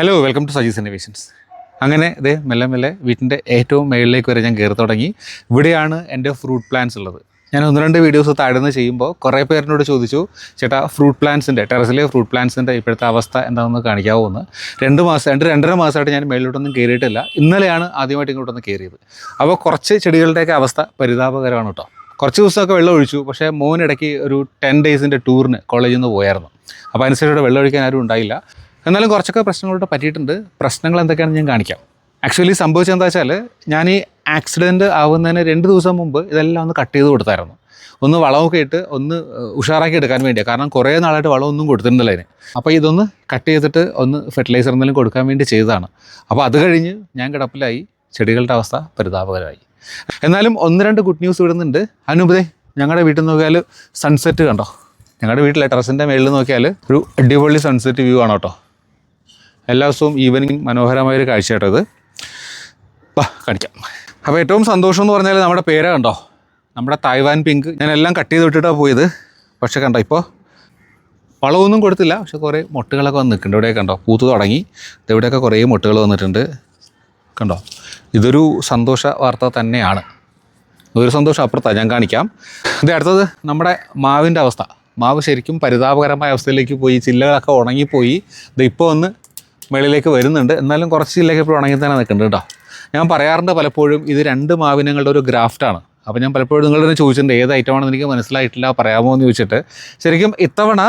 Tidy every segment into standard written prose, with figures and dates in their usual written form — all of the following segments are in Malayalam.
Hello welcome to Saji's innovations. അങ്ങനെ ഇത് മെല്ലെ മെല്ലെ വീട്ടിൻ്റെ ഏറ്റവും മേളിലേക്ക് വരെ ഞാൻ കയറി തുടങ്ങി. ഇവിടെയാണ് എൻ്റെ ഫ്രൂട്ട് പ്ലാന്റ്സ് ഉള്ളത്. ഞാൻ ഒന്ന് രണ്ട് വീഡിയോസ് താഴ്ന്ന് ചെയ്യുമ്പോൾ കുറേ പേരിനോട് ചോദിച്ചു, ചേട്ടാ ഫ്രൂട്ട് പ്ലാന്റ്സിൻ്റെ ടെറസിലെ ഫ്രൂട്ട് പ്ലാന്റ്സിൻ്റെ ഇപ്പോഴത്തെ അവസ്ഥ എന്താണെന്ന് കാണിക്കാമോ എന്ന്. 2 മാസമായിട്ട് ഞാൻ മേളിലോട്ടൊന്നും കയറിയിട്ടില്ല. ഇന്നലെയാണ് ആദ്യമായിട്ട് ഇങ്ങോട്ടൊന്ന് കയറിയത്. അപ്പോൾ കുറച്ച് ചെടികളുടെയൊക്കെ അവസ്ഥ പരിതാപകരമാണ് കേട്ടോ. കുറച്ച് ദിവസമൊക്കെ വെള്ളം ഒഴിച്ചു, പക്ഷേ മോനിടയ്ക്ക് ഒരു 10 ഡേയ്സിൻ്റെ ടൂറിന് കോളേജിൽ നിന്ന് പോയായിരുന്നു. അപ്പോൾ അതിനനുസരിച്ച് വെള്ളം ഒഴിക്കാൻ ആരും ഉണ്ടായില്ല. എന്നാലും കുറച്ചൊക്കെ പ്രശ്നങ്ങളോട് പറ്റിയിട്ടുണ്ട്. പ്രശ്നങ്ങൾ എന്തൊക്കെയാണെന്ന് ഞാൻ കാണിക്കാം. ആക്ച്വലി സംഭവിച്ചത് എന്താ വെച്ചാൽ, ഞാൻ ഈ ആക്സിഡൻറ്റ് ആവുന്നതിന് 2 ദിവസം മുമ്പ് ഇതെല്ലാം ഒന്ന് കട്ട് ചെയ്ത് കൊടുത്തായിരുന്നു. ഒന്ന് വളമൊക്കെ ഇട്ട് ഒന്ന് ഉഷാറാക്കി എടുക്കാൻ വേണ്ടിയാണ്. കാരണം കുറേ നാളായിട്ട് വളമൊന്നും കൊടുത്തിട്ടുണ്ടല്ലോ അതിന്. അപ്പോൾ ഇതൊന്ന് കട്ട് ചെയ്തിട്ട് ഒന്ന് ഫെർട്ടിലൈസർ എന്തെങ്കിലും കൊടുക്കാൻ വേണ്ടി ചെയ്തതാണ്. അപ്പോൾ അത് കഴിഞ്ഞ് ഞാൻ കിടപ്പിലായി. ചെടികളുടെ അവസ്ഥ പരിതാപകരമായി. എന്നാലും 1-2 ഗുഡ് ന്യൂസ് വിടുന്നുണ്ട്. അതിനുമുമ്പേ ഞങ്ങളുടെ വീട്ടിൽ നോക്കിയാൽ സൺസെറ്റ് കണ്ടോ. ഞങ്ങളുടെ വീട്ടിലെ ടെറസിൻ്റെ മേളിൽ നോക്കിയാൽ ഒരു അടിപൊളി സൺസെറ്റ് വ്യൂ ആണ് കേട്ടോ. എല്ലാ ദിവസവും ഈവനിങ് മനോഹരമായൊരു കാഴ്ചയായിട്ടോ ഇത്. കാണിക്കാം. അപ്പോൾ ഏറ്റവും സന്തോഷം എന്ന് പറഞ്ഞാൽ നമ്മുടെ പേര കണ്ടോ, നമ്മുടെ തായ്വാൻ പിങ്ക്. ഞാൻ എല്ലാം കട്ട് ചെയ്ത് വിട്ടിട്ടാണ് പോയത്. പക്ഷേ കണ്ടോ, ഇപ്പോൾ വളമൊന്നും കൊടുത്തില്ല, പക്ഷേ കുറേ മുട്ടുകളൊക്കെ വന്ന് നിൽക്കുന്നുണ്ട്. ഇവിടെ കണ്ടോ പൂത്ത് തുടങ്ങി. ഇവിടെയൊക്കെ കുറേ മുട്ടുകൾ വന്നിട്ടുണ്ട് കണ്ടോ. ഇതൊരു സന്തോഷ വാർത്ത തന്നെയാണ്. ഒരു സന്തോഷം അപ്പുറത്താണ്, ഞാൻ കാണിക്കാം. ഇത് അടുത്തത് നമ്മുടെ മാവിൻ്റെ അവസ്ഥ. മാവ് ശരിക്കും പരിതാപകരമായ അവസ്ഥയിലേക്ക് പോയി. ചില്ലകളൊക്കെ ഉണങ്ങിപ്പോയി. ഇത് ഇപ്പോൾ ഒന്ന് മേളിലേക്ക് വരുന്നുണ്ട്. എന്നാലും കുറച്ച് ചില്ലൊക്കെ ഇപ്പോൾ ഉണങ്ങി തന്നെ നിൽക്കുന്നുണ്ട് കേട്ടോ. ഞാൻ പറയാറുണ്ട് പലപ്പോഴും, ഇത് 2 മാവിനങ്ങളുടെ ഒരു ഗ്രാഫ്റ്റാണ്. അപ്പോൾ ഞാൻ പലപ്പോഴും നിങ്ങളുടെ തന്നെ ചോദിച്ചിട്ടുണ്ട് ഏത് ഐറ്റമാണെന്ന് എനിക്ക് മനസ്സിലായിട്ടില്ല, പറയാമോ എന്ന് ചോദിച്ചിട്ട്. ശരിക്കും ഇത്തവണ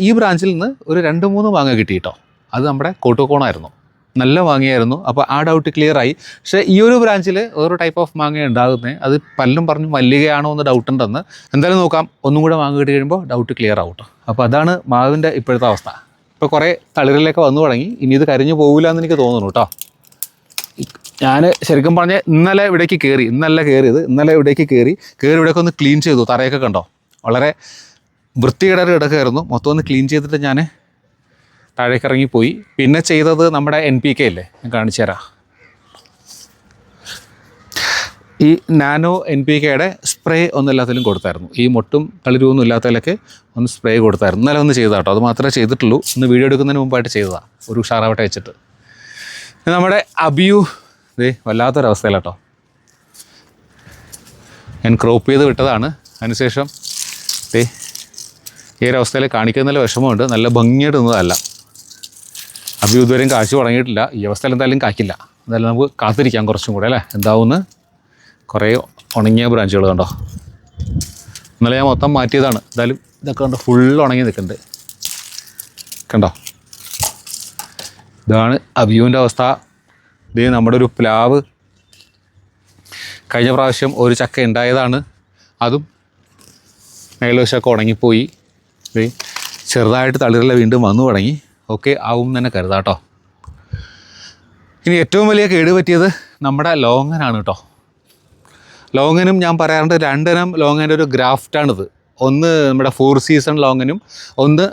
ഈ ബ്രാഞ്ചിൽ നിന്ന് ഒരു 2-3 മാങ്ങ കിട്ടി കേട്ടോ. അത് നമ്മുടെ കോട്ടുകോണായിരുന്നു. നല്ല മാങ്ങയായിരുന്നു. അപ്പോൾ ആ ഡൗട്ട് ക്ലിയറായി. പക്ഷേ ഈ ഒരു ബ്രാഞ്ചിൽ വേറൊരു ടൈപ്പ് ഓഫ് മാങ്ങ ഉണ്ടാകുന്നത്. അത് പലരും പറഞ്ഞു മല്ലികയാണോ എന്ന് ഡൗട്ട് ഉണ്ടെന്ന്. എന്തായാലും നോക്കാം. ഒന്നും കൂടെ മാങ്ങ കിട്ടി കഴിയുമ്പോൾ ഡൗട്ട് ക്ലിയർ ആവും കേട്ടോ. അപ്പോൾ അതാണ് മാവിൻ്റെ ഇപ്പോഴത്തെ അവസ്ഥ. ഇപ്പോൾ കുറേ തളിരിലൊക്കെ വന്നു തുടങ്ങി. ഇനി ഇത് കരിഞ്ഞു പോകില്ല എന്ന് എനിക്ക് തോന്നുന്നു കേട്ടോ. ഞാൻ ശരിക്കും പറഞ്ഞാൽ ഇന്നലെ ഇവിടേക്ക് കയറി. ഇന്നലെ ഇവിടേക്ക് കയറി ഇവിടേക്ക് ഒന്ന് ക്ലീൻ ചെയ്തു. തറയൊക്കെ കണ്ടോ, വളരെ വൃത്തികേടൊരു കിടക്കായിരുന്നു. മൊത്തം ഒന്ന് ക്ലീൻ ചെയ്തിട്ട് ഞാൻ താഴേക്ക് ഇറങ്ങിപ്പോയി. പിന്നെ ചെയ്തത് നമ്മുടെ NPK ഇല്ലേ, ഞാൻ കാണിച്ചു തരാം. ഈ നാനോ NPKയുടെ സ്പ്രേ ഒന്നും എല്ലാത്തിലും കൊടുത്തായിരുന്നു. ഈ മൊട്ടും തളിരുവൊന്നും ഇല്ലാത്തതിലൊക്കെ ഒന്ന് സ്പ്രേ കൊടുത്തായിരുന്നു. ഇന്നലെ ഒന്ന് ചെയ്താൽ കേട്ടോ. അത് മാത്രമേ ചെയ്തിട്ടുള്ളൂ. ഇന്ന് വീഡിയോ എടുക്കുന്നതിന് മുമ്പായിട്ട് ചെയ്തതാണ്, ഒരു ഉഷാറാവട്ടെ വെച്ചിട്ട്. നമ്മുടെ അബിയു വല്ലാത്തൊരവസ്ഥയിലാട്ടോ. ഞാൻ ക്രോപ്പ് ചെയ്ത് വിട്ടതാണ്. അതിനുശേഷം ഈ ഒരു അവസ്ഥയിൽ കാണിക്കുന്നതിൽ വിഷമമുണ്ട്. നല്ല ഭംഗിയായിട്ട് നിന്നതല്ല. അബിയു ഇതുവരെയും കാഴ്ച തുടങ്ങിയിട്ടില്ല. ഈ അവസ്ഥയിൽ എന്തായാലും കായ്ക്കില്ല. എന്തായാലും നമുക്ക് കാത്തിരിക്കാം കുറച്ചും കൂടെ അല്ലേ എന്താവുമെന്ന്. കുറേ ഉണങ്ങിയ ബ്രാഞ്ചുകൾ കണ്ടോ. ഇന്നലെ ഞാൻ മൊത്തം മാറ്റിയതാണ്. എന്തായാലും ഇതൊക്കെ കണ്ടോ, ഫുൾ ഉണങ്ങി നിൽക്കുന്നുണ്ട് കണ്ടോ. ഇതാണ് അബിയുവിൻ്റെ അവസ്ഥ. ഇത് നമ്മുടെ ഒരു പ്ലാവ് കഴിഞ്ഞ പ്രാവശ്യം ഒരു ചക്ക ഉണ്ടായതാണ്. അതും മേൽവശമൊക്കെ ഉണങ്ങിപ്പോയി. ഇത് ചെറുതായിട്ട് തളിരെല്ലാം വീണ്ടും വന്നു തുടങ്ങി. ഓക്കെ ആവും തന്നെ കരുതാട്ടോ. ഇനി ഏറ്റവും വലിയ കേട് പറ്റിയത് നമ്മുടെ ലോങ്ങനാണ് കേട്ടോ. ലോങ്ങനും ഞാൻ പറയാറുണ്ട് 2 ഇനം ലോങ്ങൻ്റെ ഒരു ഗ്രാഫ്റ്റാണിത്. ഒന്ന് നമ്മുടെ 4 സീസൺ ലോങ്ങനും ഒന്ന്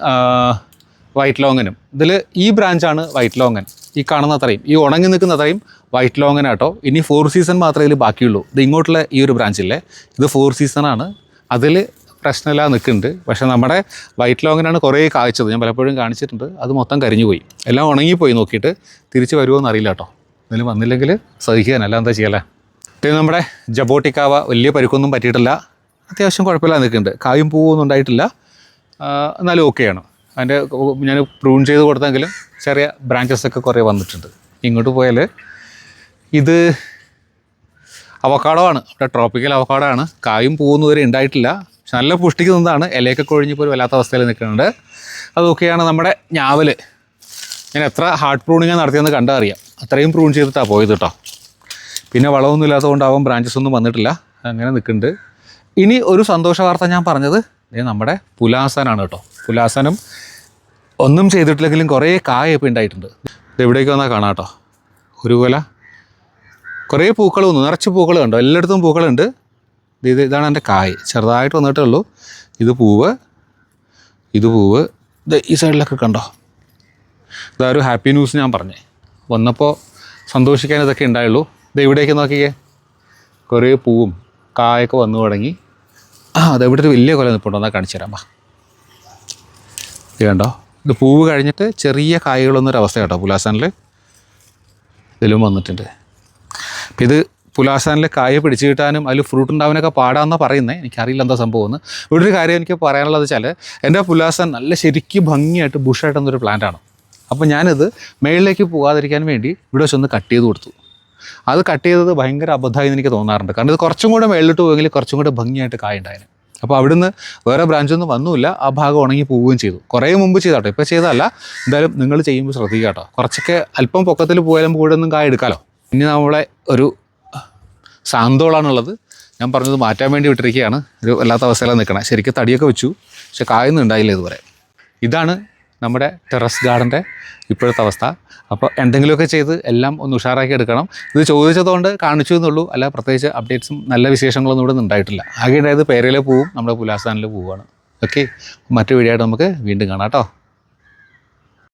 വൈറ്റ് ലോങ്ങനും. ഇതിൽ ഈ ബ്രാഞ്ചാണ് വൈറ്റ് ലോങ്ങൻ. ഈ കാണുന്ന അത്രയും, ഈ ഉണങ്ങി നിൽക്കുന്ന അത്രയും വൈറ്റ് ലോങ്ങനാട്ടോ. ഇനി 4 സീസൺ മാത്രമേ ഇതിൽ ബാക്കിയുള്ളൂ. ഇത് ഇങ്ങോട്ടുള്ള ഈ ഒരു ബ്രാഞ്ചില്ലേ, ഇത് 4 സീസണാണ്. അതിൽ പ്രശ്നമില്ലാതെ നിൽക്കുന്നുണ്ട്. പക്ഷേ നമ്മുടെ വൈറ്റ് ലോങ്ങനാണ് കുറേ കായ്ച്ചത്. ഞാൻ പലപ്പോഴും കാണിച്ചിട്ടുണ്ട്. അത് മൊത്തം കരിഞ്ഞു പോയി. എല്ലാം ഉണങ്ങിപ്പോയി. നോക്കിയിട്ട് തിരിച്ച് വരുമോ എന്നറിയില്ല കേട്ടോ. എന്തെങ്കിലും വന്നില്ലെങ്കിൽ സഹിക്കാനല്ല, എന്താ ചെയ്യല്ലേ. പിന്നെ നമ്മുടെ ജബോട്ടിക്കാവ വലിയ പരിക്കൊന്നും പറ്റിയിട്ടില്ല. അത്യാവശ്യം കുഴപ്പമില്ലാതെ നിൽക്കുന്നുണ്ട്. കായും പൂവൊന്നും ഉണ്ടായിട്ടില്ല. എന്നാലും ഓക്കെയാണ്. അതിൻ്റെ ഞാൻ പ്രൂൺ ചെയ്ത് കൊടുത്തെങ്കിലും ചെറിയ ബ്രാഞ്ചസൊക്കെ കുറേ വന്നിട്ടുണ്ട്. ഇങ്ങോട്ട് പോയാൽ ഇത് അവക്കാഡോ ആണ്. ഇവിടെ ട്രോപ്പിക്കൽ അവക്കാഡോ ആണ്. കായും പൂവൊന്നും ഇതുവരെ ഉണ്ടായിട്ടില്ല. പക്ഷെ നല്ല പുഷ്ടിക്ക് നിന്നതാണ്. ഇലയൊക്കെ കൊഴിഞ്ഞിപ്പോൾ ഒരു വല്ലാത്ത അവസ്ഥയിൽ നിൽക്കുന്നുണ്ട്. അതൊക്കെയാണ് നമ്മുടെ ഞാവൽ. ഞാൻ എത്ര ഹാർഡ് പ്രൂണിങ്ങാണ് നടത്തിയെന്ന് കണ്ടാൽ അറിയാം. അത്രയും പ്രൂൺ ചെയ്തിട്ടാണ് പോയത് കേട്ടോ. പിന്നെ വളമൊന്നും ഇല്ലാത്തതുകൊണ്ടാവും ബ്രാഞ്ചസ് ഒന്നും വന്നിട്ടില്ല. അങ്ങനെ നിൽക്കുന്നുണ്ട്. ഇനി ഒരു സന്തോഷ വാർത്ത ഞാൻ പറഞ്ഞത് നമ്മുടെ പുലാസനാണ് കേട്ടോ. പുലാസനം ഒന്നും ചെയ്തിട്ടില്ലെങ്കിലും കുറേ കായൊക്കെ ഉണ്ടായിട്ടുണ്ട്. ഇത് എവിടേക്ക് വന്നാൽ കാണാം കേട്ടോ. ഒരു കൊല കുറേ പൂക്കൾ വന്നു. നിറച്ച് പൂക്കൾ കണ്ടോ, എല്ലായിടത്തും പൂക്കളുണ്ട്. ഇതാണ് എൻ്റെ കായ്. ചെറുതായിട്ട് വന്നിട്ടേ ഉള്ളൂ. ഇത് പൂവ്, ഇത് ഈ സൈഡിലൊക്കെ കണ്ടോ. ഇതാ ഒരു ഹാപ്പി ന്യൂസ് ഞാൻ പറഞ്ഞേ. വന്നപ്പോൾ സന്തോഷിക്കാൻ ഇതൊക്കെ ഉണ്ടായുള്ളൂ. ഇത് എവിടേക്ക് നോക്കിയേ, കുറേ പൂവും കായൊക്കെ വന്നു തുടങ്ങി. അതെവിടെ ഒരു വലിയ കൊല നിൽപ്പുണ്ടോ, എന്നാൽ കാണിച്ചു തരാം. ഇത് കണ്ടോ, ഇത് പൂവ് കഴിഞ്ഞിട്ട് ചെറിയ കായകളൊന്നൊരവസ്ഥ കേട്ടോ പുലാസാനിൽ. ഇതിലും വന്നിട്ടുണ്ട്. അപ്പം ഇത് പുലാസാനിലെ കായ പിടിച്ചു കിട്ടാനും അതിൽ ഫ്രൂട്ട് ഉണ്ടാവാനൊക്കെ പാടാമെന്നാണ് പറയുന്നത്. എനിക്കറിയില്ല എന്താ സംഭവമെന്ന്. ഇവിടെ ഒരു കാര്യം എനിക്ക് പറയാനുള്ളത് വെച്ചാൽ എൻ്റെ പുലാസാൻ നല്ല ശരിക്കും ഭംഗിയായിട്ട് ബുഷായിട്ടെന്നൊരു പ്ലാന്റാണ്. അപ്പോൾ ഞാനിത് മേളിലേക്ക് പോകാതിരിക്കാൻ വേണ്ടി ഇവിടെ വെച്ച് ഒന്ന് കട്ട് ചെയ്ത് കൊടുത്തു. അത് കട്ട് ചെയ്തത് ഭയങ്കര അബദ്ധമായി എനിക്ക് തോന്നാറുണ്ട്. കാരണം ഇത് കുറച്ചും കൂടെ മേളിലിട്ട് പോയെങ്കിൽ കുറച്ചും കൂടെ ഭംഗിയായിട്ട് കായ ഉണ്ടായിരുന്നു. അപ്പോൾ അവിടുന്ന് വേറെ ബ്രാഞ്ചൊന്നും വന്നുമില്ല. ആ ഭാഗം ഉണങ്ങി പോവുകയും ചെയ്തു. കുറേ മുമ്പ് ചെയ്താട്ടോ, ഇപ്പോൾ ചെയ്തതല്ല. എന്തായാലും നിങ്ങൾ ചെയ്യുമ്പോൾ ശ്രദ്ധിക്കുക കേട്ടോ. കുറച്ചൊക്കെ അല്പം പൊക്കത്തിൽ പോയാലും കൂടെ ഒന്നും കായ എടുക്കാമല്ലോ. ഇനി നമ്മളെ ഒരു സാന്തോളാണുള്ളത്. ഞാൻ പറഞ്ഞത് മാറ്റാൻ വേണ്ടി വിട്ടിരിക്കുകയാണ്. ഒരു വല്ലാത്ത അവസ്ഥയിലാണ് നിൽക്കണം. ശരിക്കും തടിയൊക്കെ വെച്ചു, പക്ഷെ കായൊന്നും ഉണ്ടായില്ല ഇതുവരെ. ഇതാണ് നമ്മുടെ ടെറസ് ഗാർഡൻ്റെ ഇപ്പോഴത്തെ അവസ്ഥ. അപ്പോൾ എന്തെങ്കിലുമൊക്കെ ചെയ്ത് എല്ലാം ഒന്ന് ഉഷാറാക്കി എടുക്കണം. ഇത് ചോദിച്ചതുകൊണ്ട് കാണിച്ചു എന്നുള്ളൂ, അല്ല പ്രത്യേകിച്ച് അപ്ഡേറ്റ്സും നല്ല വിശേഷങ്ങളൊന്നും ഇവിടെ ഉണ്ടായിട്ടില്ല. ആകെ ഉണ്ടായത് പേരയിലെ പൂവും നമ്മുടെ പുലാസാനിലെ പൂവാണ്. ഓക്കെ, മറ്റു വീഡിയോ ആയിട്ട് നമുക്ക് വീണ്ടും കാണാം കേട്ടോ.